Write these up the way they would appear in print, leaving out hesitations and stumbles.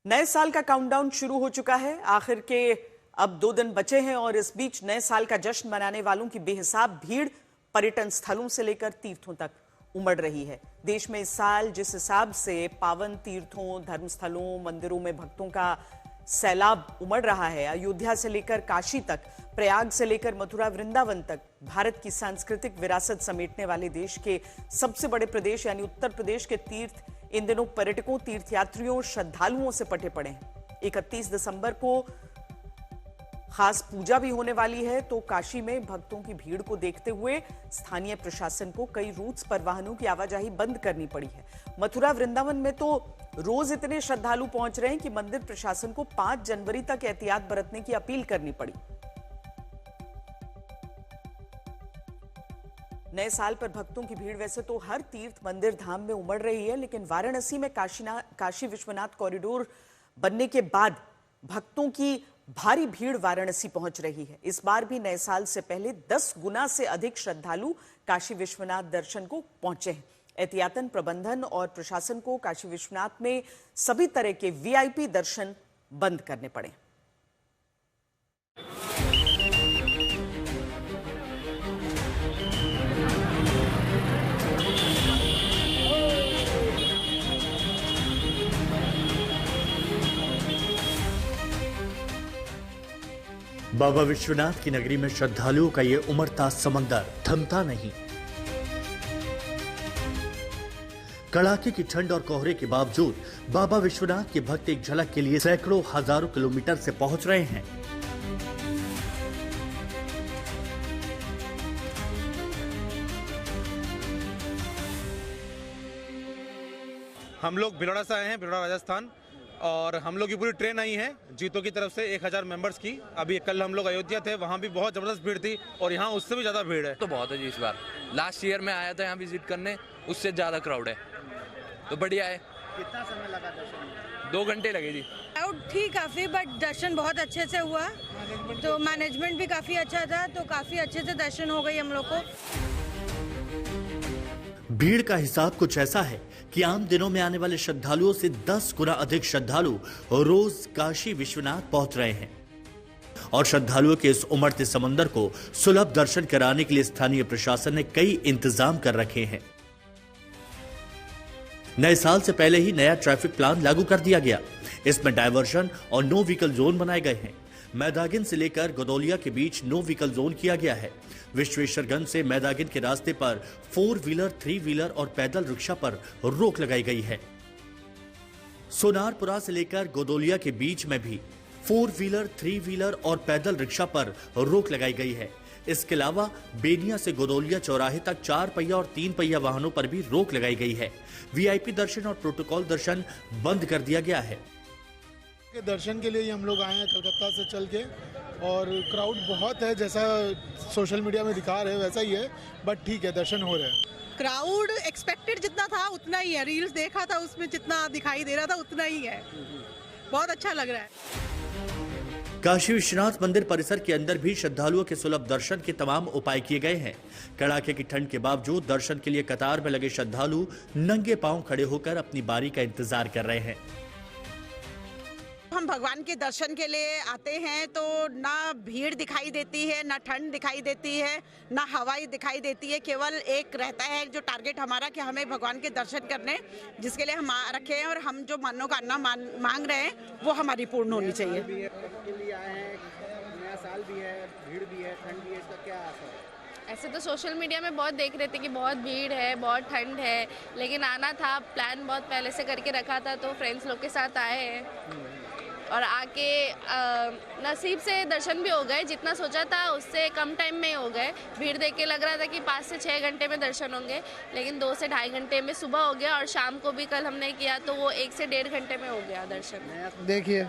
नए साल का काउंटडाउन शुरू हो चुका है। आखिर के अब 2 दिन बचे हैं और इस बीच नए साल का जश्न मनाने वालों की बेहिसाब भीड़ पर्यटन स्थलों से लेकर तीर्थों तक उमड़ रही है। देश में इस साल जिस हिसाब से पावन तीर्थों, धर्मस्थलों, मंदिरों में भक्तों का सैलाब उमड़ रहा है, अयोध्या से लेकर काशी तक, प्रयाग से लेकर मथुरा वृंदावन तक, भारत की सांस्कृतिक विरासत समेटने वाले देश के सबसे बड़े प्रदेश यानी उत्तर प्रदेश के तीर्थ इन दिनों पर्यटकों, तीर्थयात्रियों, श्रद्धालुओं से पटे पड़े हैं। 31 दिसंबर को खास पूजा भी होने वाली है, तो काशी में भक्तों की भीड़ को देखते हुए स्थानीय प्रशासन को कई रूट्स पर वाहनों की आवाजाही बंद करनी पड़ी है। मथुरा वृंदावन में तो रोज इतने श्रद्धालु पहुंच रहे हैं कि मंदिर प्रशासन को 5 जनवरी तक एहतियात बरतने की अपील करनी पड़ी। नए साल पर भक्तों की भीड़ वैसे तो हर तीर्थ मंदिर धाम में उमड़ रही है, लेकिन वाराणसी में काशी विश्वनाथ कॉरिडोर बनने के बाद भक्तों की भारी भीड़ वाराणसी पहुंच रही है। इस बार भी नए साल से पहले 10 गुना से अधिक श्रद्धालु काशी विश्वनाथ दर्शन को पहुंचे हैं। एहतियातन प्रबंधन और प्रशासन को काशी विश्वनाथ में सभी तरह के वीआईपी दर्शन बंद करने पड़े। बाबा विश्वनाथ की नगरी में श्रद्धालुओं का ये उमड़ता समंदर थमता नहीं। कड़ाके की ठंड और कोहरे के बावजूद बाबा विश्वनाथ के भक्त एक झलक के लिए सैकड़ों हजारों किलोमीटर से पहुंच रहे हैं। हम लोग भिलवाड़ा से आए हैं, भिलवाड़ा राजस्थान, और हम लोग की पूरी ट्रेन आई है जीतो की तरफ से 1000 मेंबर्स की। अभी कल हम लोग अयोध्या थे, वहाँ भी बहुत जबरदस्त भीड़ थी और यहाँ उससे भी ज्यादा भीड़ है। तो बहुत है जी, इस बार लास्ट ईयर में आया था यहाँ विजिट करने, उससे ज्यादा क्राउड है, तो बढ़िया है। कितना समय लगा दर्शन में? 2 घंटे लगे जी। क्राउड थी काफी, बट दर्शन बहुत अच्छे से हुआ, तो मैनेजमेंट भी काफी अच्छा था, तो काफी अच्छे से दर्शन हो गई हम लोग को। भीड़ का हिसाब कुछ ऐसा है कि आम दिनों में आने वाले श्रद्धालुओं से 10 गुना अधिक श्रद्धालु रोज काशी विश्वनाथ पहुंच रहे हैं और श्रद्धालुओं के इस उमड़ते समंदर को सुलभ दर्शन कराने के लिए स्थानीय प्रशासन ने कई इंतजाम कर रखे हैं। नए साल से पहले ही नया ट्रैफिक प्लान लागू कर दिया गया। इसमें डायवर्शन और नो व्हीकल जोन बनाए गए हैं। मैदागिन से लेकर गदौलिया के बीच नो व्हीकल जोन किया गया है। विश्वेश्वरगंज से मैदागिन के रास्ते पर 4 व्हीलर, 3 व्हीलर और पैदल रिक्शा पर रोक लगाई गई है। सोनारपुरा से लेकर गदौलिया के बीच में भी 4 व्हीलर, 3 व्हीलर और पैदल रिक्शा पर रोक लगाई गई है। इसके अलावा बेनिया से गदौलिया चौराहे तक 4 पहिया और 3 पहिया वाहनों पर भी रोक लगाई गई है। वीआईपी दर्शन और प्रोटोकॉल दर्शन बंद कर दिया गया है। दर्शन के लिए ही हम लोग आए हैं कलकत्ता से चल के, और क्राउड बहुत है, जैसा सोशल मीडिया में दिखा रहे हैं वैसा ही है, बट ठीक है, दर्शन हो रहे हैं। क्राउड एक्सपेक्टेड जितना था उतना ही है, रील्स देखा था उसमें जितना दिखाई दे रहा था उतना ही है, बहुत अच्छा लग रहा है। काशी विश्वनाथ मंदिर परिसर के अंदर भी श्रद्धालुओं के सुलभ दर्शन के तमाम उपाय किए गए हैं। कड़ाके की ठंड के बावजूद दर्शन के लिए कतार में लगे श्रद्धालु नंगे पांव खड़े होकर अपनी बारी का इंतजार कर रहे हैं। हम भगवान के दर्शन के लिए आते हैं तो ना भीड़ दिखाई देती है, ना ठंड दिखाई देती है, ना हवाई दिखाई देती है। केवल एक रहता है जो टारगेट हमारा कि हमें भगवान के दर्शन करने, जिसके लिए हम रखे हैं और हम जो मनोकामना मांग रहे हैं वो हमारी पूर्ण होनी चाहिए। के लिए आए हैं, नया साल भी है, भीड़ भी है, ठंड भी है, इसका क्या असर है? ऐसे तो सोशल मीडिया में बहुत देख रहे थे कि बहुत भीड़ है, बहुत ठंड है, लेकिन आना था, प्लान बहुत पहले से करके रखा था, तो फ्रेंड्स लोग के साथ आए हैं और आके नसीब से दर्शन भी हो गए। जितना सोचा था उससे कम टाइम में हो गए। भीड़ देख के लग रहा था कि 5 से 6 घंटे में दर्शन होंगे, लेकिन 2 से ढाई घंटे में सुबह हो गया, और शाम को भी कल हमने किया तो वो 1 से 1.5 घंटे में हो गया दर्शन। देखिए,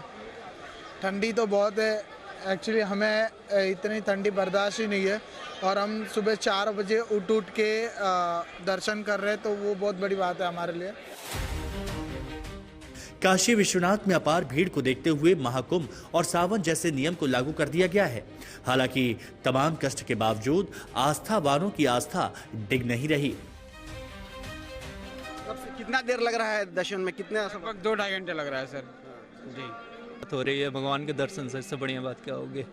ठंडी तो बहुत है, एक्चुअली हमें इतनी ठंडी बर्दाश्त ही नहीं है, और हम सुबह 4 बजे उठ के दर्शन कर रहे हैं, तो वो बहुत बड़ी बात है हमारे लिए। काशी विश्वनाथ में अपार भीड़ को देखते हुए महाकुंभ और सावन जैसे नियम को लागू कर दिया गया है। हालांकि तमाम कष्ट के बावजूद आस्थावानों की आस्था डिग नहीं रही। कितना देर लग रहा है दर्शन में? कितने? लगभग 2-2.5 घंटे लग रहा है सर। जी हो रही है भगवान के दर्शन से, इससे बढ़िया बात क्या होगी।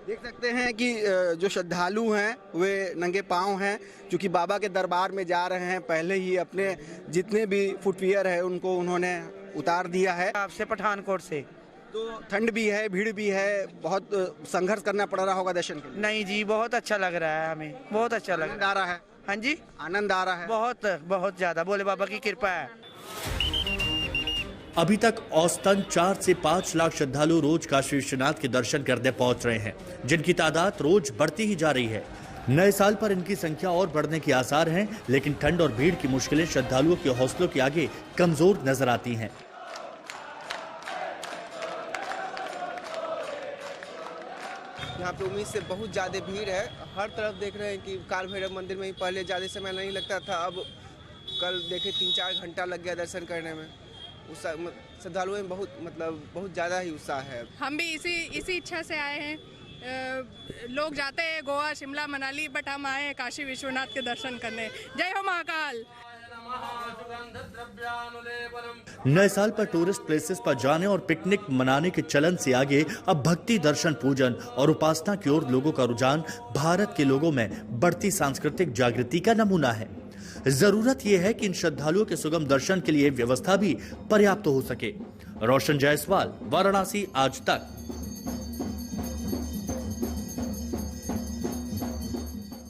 देख सकते हैं कि जो श्रद्धालु हैं वे नंगे पांव हैं, क्योंकि बाबा के दरबार में जा रहे हैं। पहले ही अपने जितने भी फुटवियर है उनको उन्होंने उतार दिया है। आपसे पठानकोट से। तो ठंड भी है, भीड़ भी है, बहुत संघर्ष करना पड़ रहा होगा दर्शन के लिए। नहीं जी, बहुत अच्छा लग रहा है, हमें बहुत अच्छा लग आनंद आ रहा है। हाँ जी, आनंद आ रहा है बहुत बहुत ज्यादा, बोले बाबा की कृपा है। अभी तक औसतन 4 से 5 लाख श्रद्धालु रोज काशी विश्वनाथ के दर्शन करने पहुंच रहे हैं, जिनकी तादाद रोज बढ़ती ही जा रही है। नए साल पर इनकी संख्या और बढ़ने के आसार हैं, लेकिन ठंड और भीड़ की मुश्किलें श्रद्धालुओं के हौसलों के आगे कमजोर नजर आती हैं। यहाँ पे उम्मीद से बहुत ज़्यादा भीड़ है। हर तरफ देख रहे हैं कि काल भैरव मंदिर में ही पहले ज़्यादा समय नहीं लगता था, अब कल देखे 3-4 घंटा लग गया दर्शन करने में। श्रद्धालुओं में बहुत ज़्यादा ही उत्साह है। हम भी इसी इच्छा से आए हैं। लोग जाते हैं गोवा, शिमला, मनाली, बट हम आए हैं काशी विश्वनाथ के दर्शन करने। जय हो महाकाल। नए साल पर टूरिस्ट प्लेसेस पर जाने और पिकनिक मनाने के चलन से आगे अब भक्ति, दर्शन, पूजन और उपासना की ओर लोगों का रुझान भारत के लोगों में बढ़ती सांस्कृतिक जागृति का नमूना है। जरूरत यह है कि इन श्रद्धालुओं के सुगम दर्शन के लिए व्यवस्था भी पर्याप्त हो सके। रोशन जायसवाल, वाराणसी, आज तक।